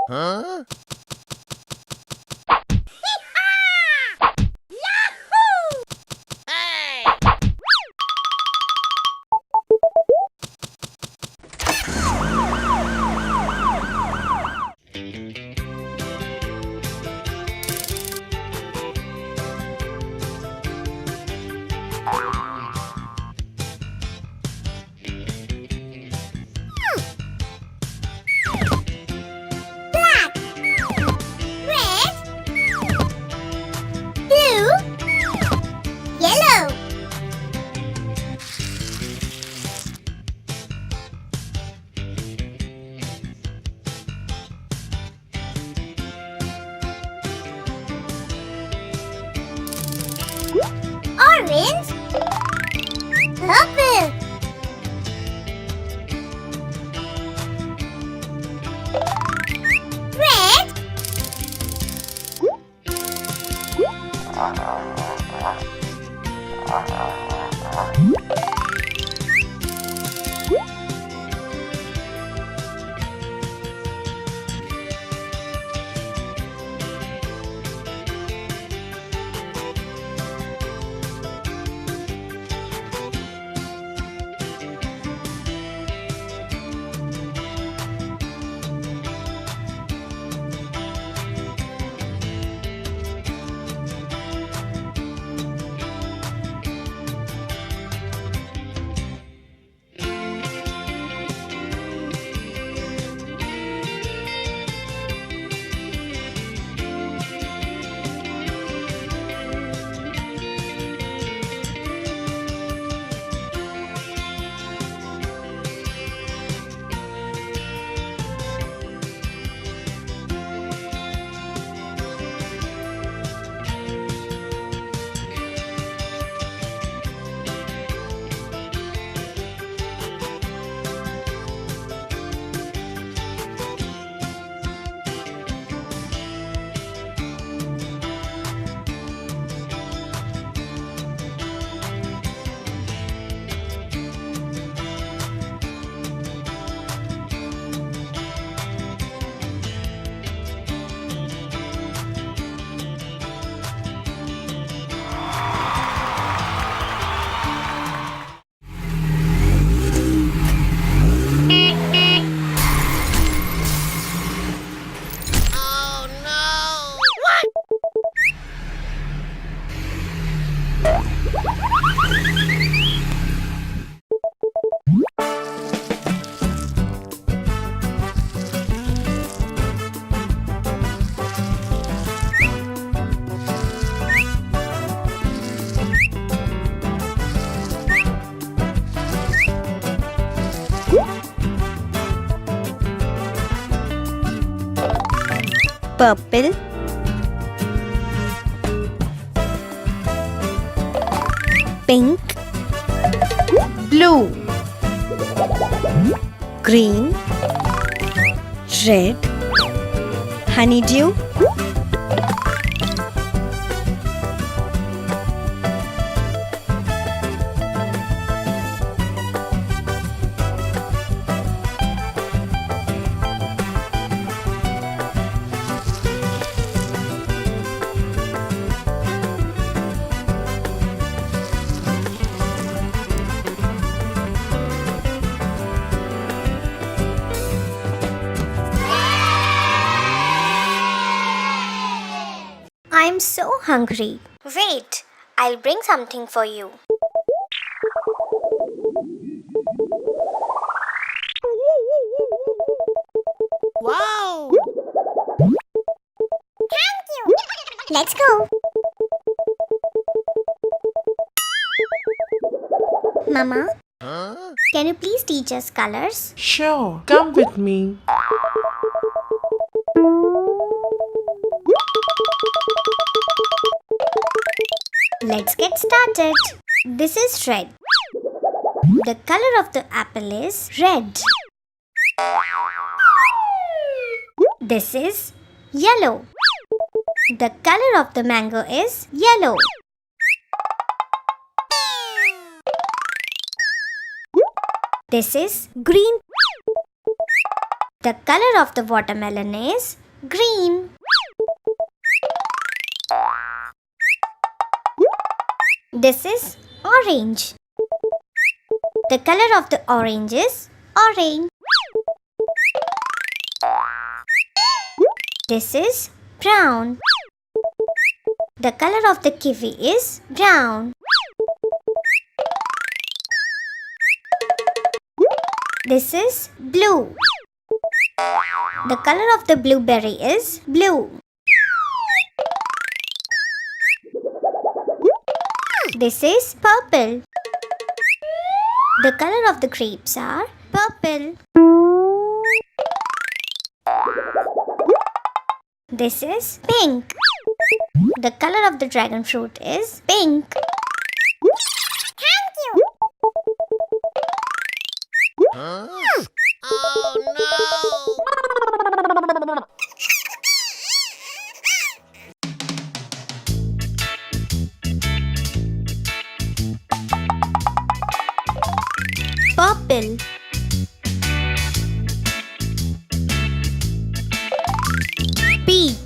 Huh? Orange, purple, red, purple, pink, blue, green, red, honeydew, I'm so hungry. Wait, I'll bring something for you. Wow! Thank you. Let's go. Mama, Huh? can you please teach us colors? Sure, come with me. Let's get started. This is red. The color of the apple is red. This is yellow. The color of the mango is yellow. This is green. The color of the watermelon is green. This is orange. The color of the orange is orange. This is brown. The color of the kiwi is brown. This is blue. The color of the blueberry is blue. This is purple. The color of the grapes are purple. This is pink. The color of the dragon fruit is pink. Thank you. Huh? Oh no! Purple. Peach.